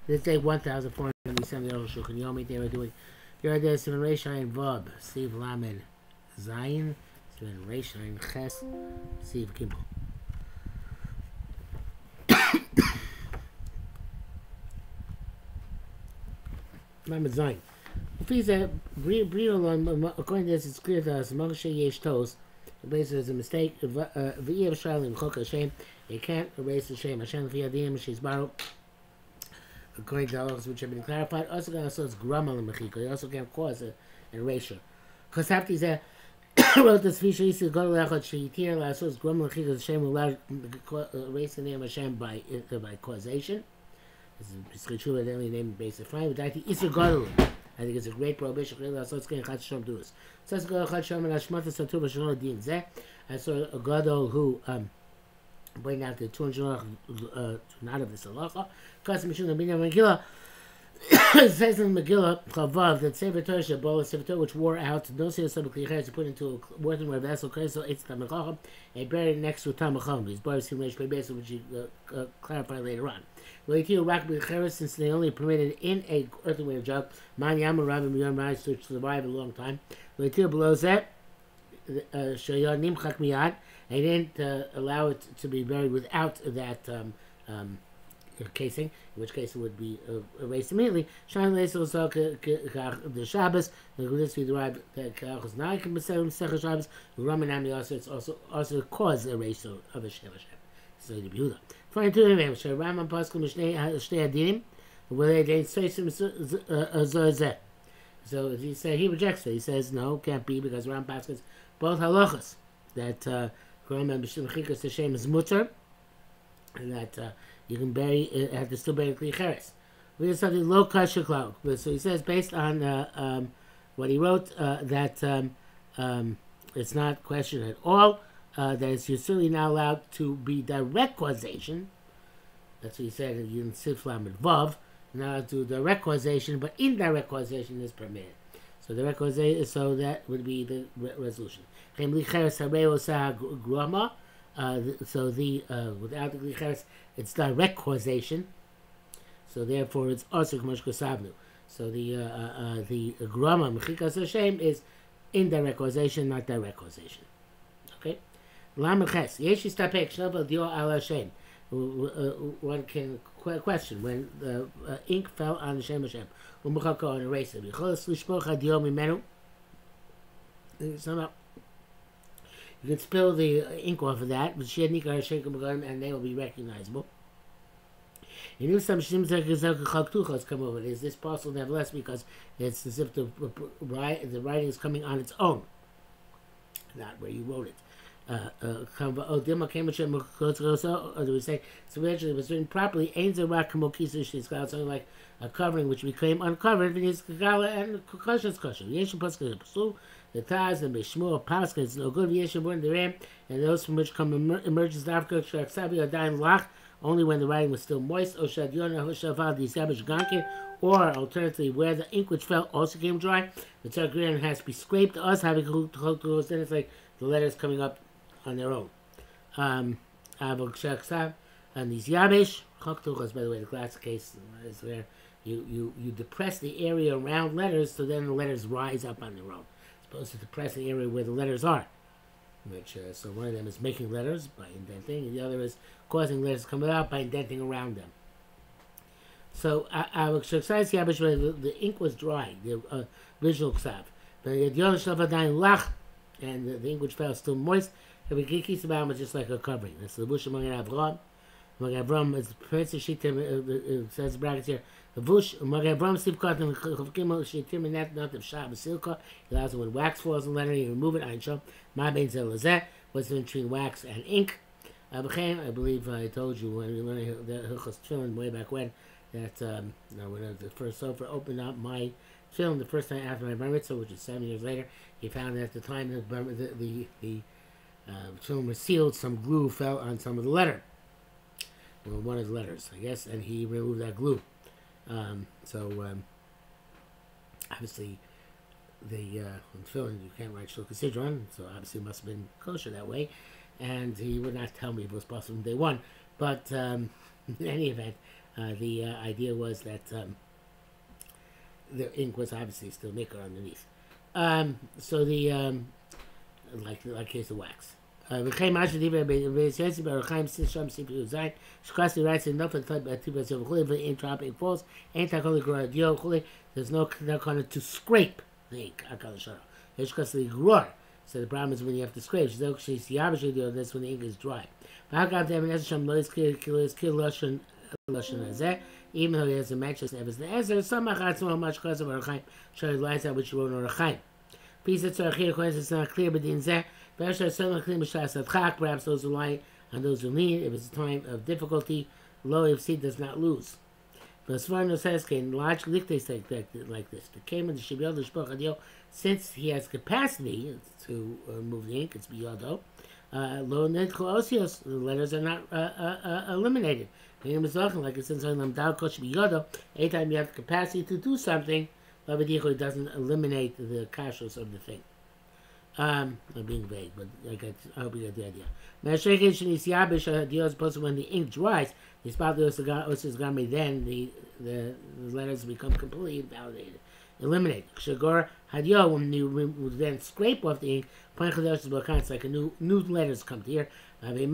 This day 1477 Arukh HaShulchan. Yomi they were doing Yerdes Sivan Reishayin Vav Siv Lamed Zayin Sivan Reishayin Ches Siv Gimel. Lamed Zayin. According to this, it's clear to us. Moshe Yesh Tos. Basically, it's a mistake. V'yev Shalim Chok Hashem. You can't erase the Shem. Hashem Fiyadim She's borrowed. According to halachas which have been clarified, also it's gramal and mechiko. You also can't cause an erasure. Because after he wrote this feature, he said, "Go to lechot sheitir la'asos it's gramal and mechiko." Hashem will erase the name of Hashem by causation. This is true. The only name based on fine. But I think it's a gadol. I think it's a great prohibition. So it's going to chad do this. So it's going to chad shom and hashmata satur v'shalom din zeh. I saw a gadol who pointed out the 200 not of this halacha. Because Mishum the Binyan Megillah it says in Megillah Chavav that Sefer Torah Shabbos Sefer Torah which wore out no say something clear to put into a working vessel so it's Tamacham and buried next to Tamacham. These bars seem like basically which you clarify later on. Later Rak B'Cheres since they only permitted in a earthenware jug Man Yamar Rabbi Miyam Rais to survive a long time. Later below that Shayad Nimchak Miyad they didn't allow it to be buried without that casing, in which case it would be erased immediately. Shain Leisel saw the Shabbos, the Gudis we derived that Kachos Naik and Beserim Sechah Shabbos, Ramanami also it's also cause erasure of a Shem Hashem. So the Yehuda. Find two of them. So Raman Pascal Mishnei Adinim, where they say some Zozeh. So he said he rejects it. He says no, can't be because Ram Pascal's both halachas that Raman B'Shem Chikas Hashem is mutter, and that you can bury it, have to still bury Kli Cheres. We have something low kasha cloud. So he says based on what he wrote that it's not questioned at all. That you're certainly not allowed to be direct causation. That's what he said in Sif Lamed Vav. Not allowed to do direct causation, but indirect causation is permitted. So direct causation, so that would be the resolution. So the without the glicheres, it's direct causation. So therefore, it's also k'mosh kosavnu. So the grama mechikas Hashem is indirect causation, not direct causation. Okay. Lameches yesh istapek shnavel dio al Hashem. One can question when the ink fell on Hashem Hashem. Umechako and erase it. Yicholas lishpoch hadio mimenu. Somehow. You can spill the ink off of that, and they will be recognizable. You knew some shimzak come over. Is this possible? Nevertheless, because it's as if the writing is coming on its own, not where you wrote it. Or do we say so? Actually, it was written properly. Something like a covering which became uncovered. And the Taz and Bishmur Pascha is no good. Yeshua the Ram, and those from which come emerges after Shaksabi or Dain Lach only when the writing was still moist. Or Shadiona Hushavad the established Gankin, or alternatively where the ink which fell also came dry. The Targrian has to be scraped. Us having then it's like the letters coming up on their own. And these Yabesh Choktuchas, by the way, the classic case is where you depress the area around letters, so then the letters rise up on their own. Supposed to depress the area where the letters are, which so one of them is making letters by indenting, and the other is causing letters to come out by indenting around them. So the ink was dry, the original ksav, and the ink which fell still moist. The kikis was just like a covering. That's the bush among Avram. Among Avram is Prince Shitim. It says brackets here. The bush among Avram Sivkat and Chavkim Shitim and that not of Shah Basilka. He allows it when wax falls in the letter, you remove it. I show my bein zelazet. What's between wax and ink? I believe I told you when we learned the Hilchos Tefillin way back when that when the first Sofer opened up my film the first time after my bar mitzvah, which is 7 years later, he found that at the time the film was sealed, some glue fell on some of the letter. Well, one of the letters, I guess, and he removed that glue. Obviously, on film you can't write Shulchan Sidron, so obviously it must have been kosher that way, and he would not tell me if it was possible from day one. But in any event, The idea was that the ink was obviously still nicker underneath. So the like case of wax. V'chein masha divrei Beis Yosef Arukh HaShulchan Sifri Zayin Shkasi writes in Nofet Tlat B'Atibas Yov Chuli V'Ain Tropic Falls Ain't Takol Gror Dio Chuli. There's no kind of to scrape the ink. Akal Shara. Shkasi Gror. So the problem is when you have to scrape. That's when the ink is dry. V'Hakam Devin Eshem Lo Yizkir Kil Lashon Hazeh. Even though he has a matchless evidence, the answer is some Machatzmo much because of Arukh HaShulchan lies out which you wrote in Arukh HaShulchan. Please, it's not clear, but in Zeh. Perhaps those who lie and those who lean, if it's a time of difficulty, low if seed does not lose. But as far as says, large dictates like this. The came in the Shibiyod, since he has capacity to move the ink, it's Biyodo. Low osios, the letters are not eliminated. Like it says on Biyodo, anytime you have the capacity to do something, it doesn't eliminate the kashos of the thing. I'm being vague, but I hope you get the idea. When the ink dries, then the letters become completely invalidated, eliminated. When you then scrape off the ink, it's like a new letters come to here. Like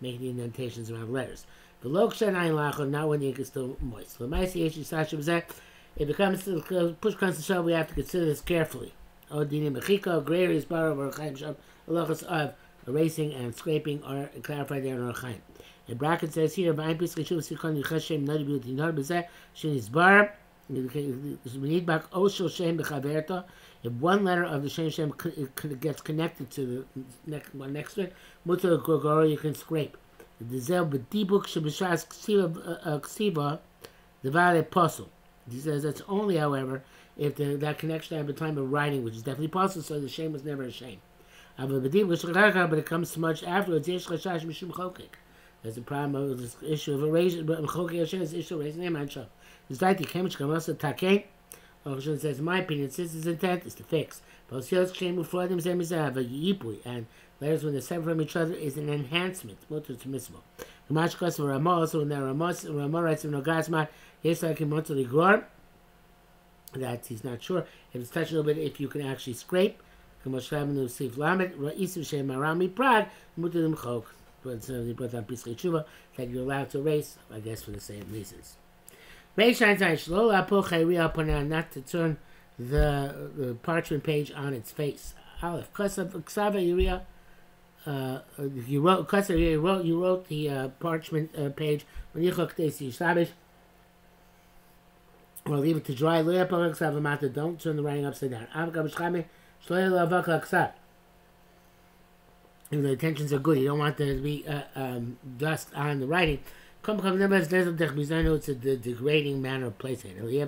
making the indentations around letters. Not when the ink is still moist. If it comes to push comes to shove, we have to consider this carefully. Gray areas of erasing and scraping are clarified there in Arukh HaShulchan. In bracket says here, if one letter of the Shem gets connected to the next to it, you can scrape. He says that's only, however, if that connection at the time of writing, which is definitely possible, so the shame was never a shame. But it comes so much afterwards. There's a problem of this issue of erasing, but this issue of erasing name. It's like the chemistry can also take. Arukh says, in my opinion, since his intent is to fix. But and letters when they're separate from each other is an enhancement. What is permissible. Also when Ramah writes in Nogasmat, that he's not sure if it's touched a little bit if you can actually scrape. That you're allowed to erase, I guess for the same reasons. Not to turn the parchment page on its face. Aleph. You wrote the parchment page when you or leave it to dry. Don't turn the writing upside down. If the intentions are good, you don't want there to be dust on the writing. It's a degrading manner of placing it. The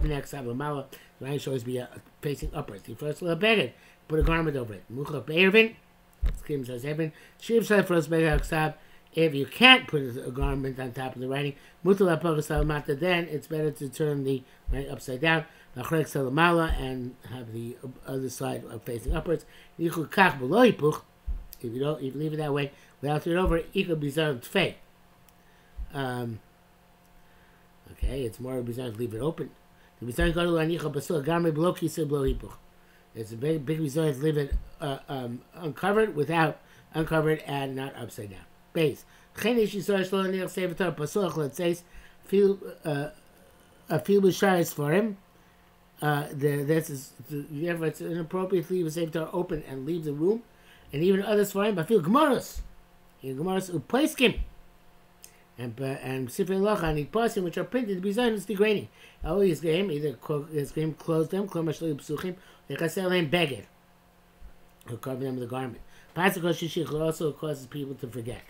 writing should always be facing upwards. You first put a garment over it. If you can't put a garment on top of the writing, then it's better to turn the writing upside down and have the other side facing upwards. If you leave it that way without turning it over, it could be fake. Okay, it's more bizarre to leave it open. It's a very big bizarre to leave it uncovered and not upside down. Base. Let's say a few b'shayis for him. It's inappropriate to leave a Sefer Torah open and leave the room, and even others for him. But feel gemaros, u'plaiskim, and Sifrei Lacha and Pasim, which are printed to be done is degrading. Always game either his game close them, klomashli psuchim, lekasel beged, or cover them with a garment. Pasuk also causes people to forget.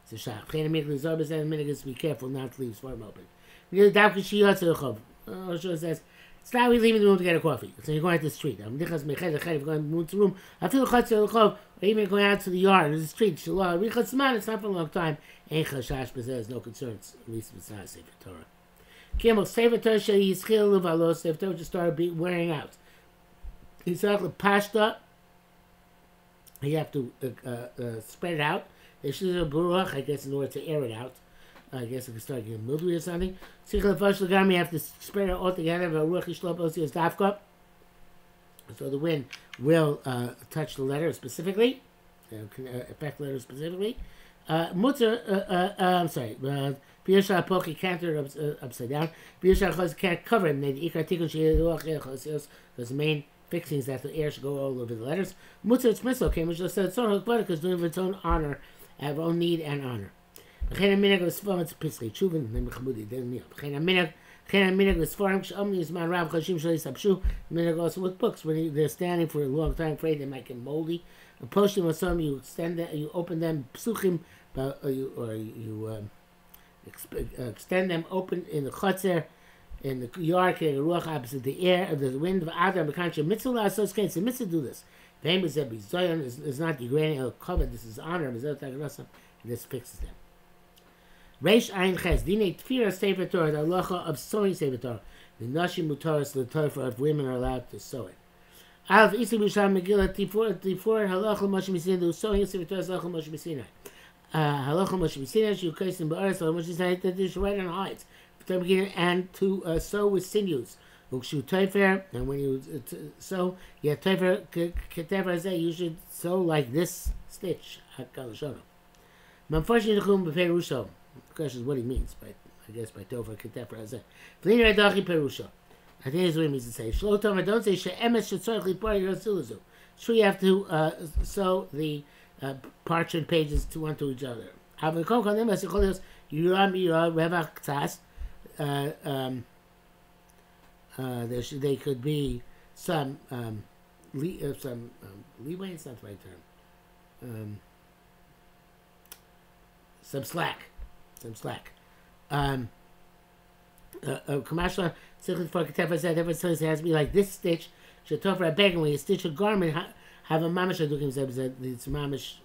So shach. To be careful not to leave Svarim open. Arukh says, it's not we leaving the room to get a coffee. So you're going out to the street. If you're going to the room, or even going out to the yard or the street, it's not for a long time. There's no concerns, at least if it's not a Sefer Torah. Kimmel, Sefer Torah Sefer Torah just started wearing out. He's like the pashta. You have to spread it out. I guess in order to air it out. I guess it could start getting mildewy or something. Sichel Fash Lagami, you have to spread it all together. Arukh HaShulchan, so the wind will touch the letter specifically, can affect the letter specifically. I'm sorry. Biyashal Poki can't turn it upside down. Biyashal Chos can't cover it. Because the main fixing is that the air should go all over the letters. Mutzah Tzmiso came, which just said, because doing its own honor, have own need and honor. B'chein HaMinag was Sforim, it's Piskei Chuvin, then Mechamudi, then Niyah. B'chein HaMinag was Sforim, K'sh'omni is Man Rav Chashim Shali Sapshu. Minag also with books, when they're standing for a long time, afraid they might get moldy. Poshim or some, you extend them, you open them, Psuchim, you extend them open in the chotzer, in the yard, the ruach opposite the air, the wind of Adam, the country. Mitzvah, so it's the mitzvah do this. Famous that Bizoyan is not degrading or covered. This is honor. And this fixes them. Reish Ein Ches Dine Tfira Sefer Torah, the halacha of sewing Sefer Torah. The Nashim Mutaras the Torah of women are allowed to sew it. Alf Isi Bisham Megillah Tifur halacha Moshe Messina. The sewing Sefer Torah halacha Moshe Messina. Halacha Moshe Messina. She ukais in Ba'aretz. Moshe Messina that they should write on hides. And to sew with sinews. Ukshu Teifer, and when you sew, yeah, Teifer, Ketefer, you should sew like this stitch. Unfortunately, the question is what he means, but I guess by Teifer, Ketefer, Azeh. V'lina Adachi Perusha. I think that's what he means to say. Shlo Tomer, don't say She'emes Shetzorach Lipar Yerosiluzu. Sure, you have to sew the parchment pages to one to each other. Avakon Kalim Asicholios Yuram Yura Revach Tzas. They could be some leeway. It's not the right term. Some slack. Kamashla Sichel for Ketef said everyone says it has to be like this stitch. Should talk for a bag when you stitch a garment. Have a mamish adukim said it's mamish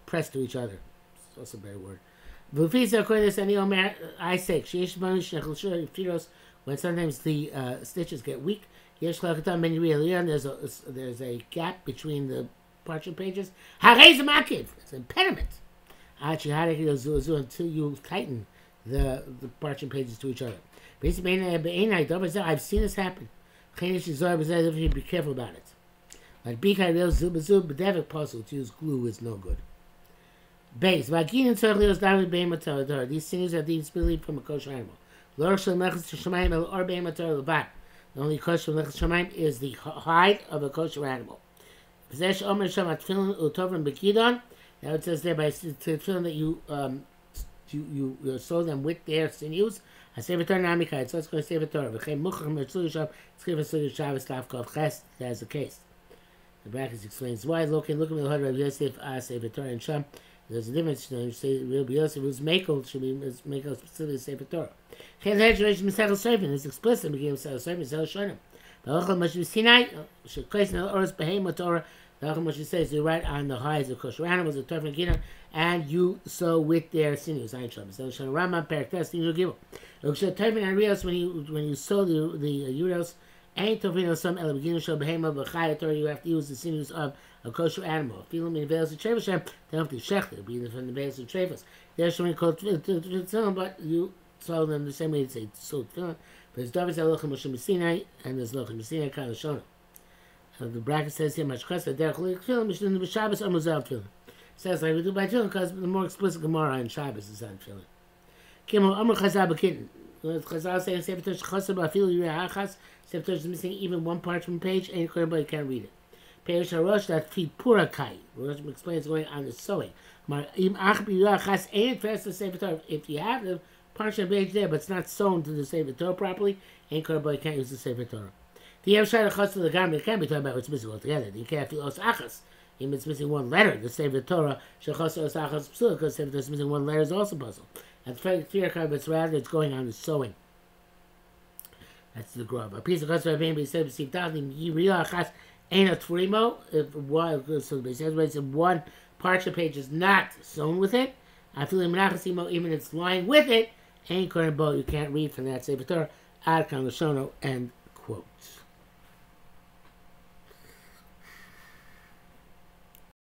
pressed to each other. It's also a better word. I say, when sometimes the stitches get weak, there's a gap between the parchment pages. It's an impediment until you tighten the parchment pages to each other. I've seen this happen. Be careful about it. Like to use glue is no good. Base. These sinews are deemed spilly from a kosher animal. The only kosher from Shamayim is the hide of a kosher animal. Now it says there by tefillin that you sew them with their sinews. So let's go to Sefer Torah. That's the case. The brackets explains why. Look at the Hood Rabbi Yosef Sefer Torah and Sham. There's a difference. You say Rabbi Yosef was Mekel should be Mekel specifically Sefer Torah. It's explicit. Begin with Sefer Shonim. The Halacha Moshe Sinai should place in the Oros Behema Torah. The Halacha Moshe says you write on the hides of kosher animals, the Torah Gina, and you sew with their sinews. Ayin Sham. So Shon Rambam Perek Tes Sinews Gimel. Torah and Rios when you sew the uros. Ain't Tovino some El Beginu Shel Behema B'Chaya Torah. You have to use the sinews of a kosher animal. Filim in the veils of Trevas, they don't have to shecht it, be from the veils of Trevas. There's something called tefillin, but you sew them the same way you say sew tefillin. There's Davis Halacha Moshe Messinai, and there's Halacha Messinai Kal Shona. The bracket says here, Mashkasa Derech Tefillin, Mishnah B'Shabbos or Muzav Tefillin. Says like we do by tefillin because the more explicit Gemara in Shabbos is on tefillin. Kimel Amr Chazal B'Kitten. Chazal saying Sefer Torah Chasar B'Afil Yirei Hachas. Sefer Torah is missing even one parchment page, and everybody can't read it. Perish HaRosh that feed Purakai. Rosh explains going on the sewing. If you have the parchment page there, but it's not sewn to the Sefer Torah properly, everybody can't use the Sefer Torah. The Yevshai Chasar the garment can't be talking about what's missing altogether. You can't feel Os Achas. Even it's missing one letter, the Sefer Torah Shechasar Os Achas Psul, because Sefer Torah is missing one letter is also puzzle. And Purakai, but it's rather it's going on the sewing. That's the grub. A piece of Chasar Rabbein said received Dalim Yiriyah Achas. Ain't a tfurimo, if one parchment page is not sewn with it, I feel even it's lying with it, ain't current bow, you can't read from that Sefer Torah, ad kan l'shono, end quote.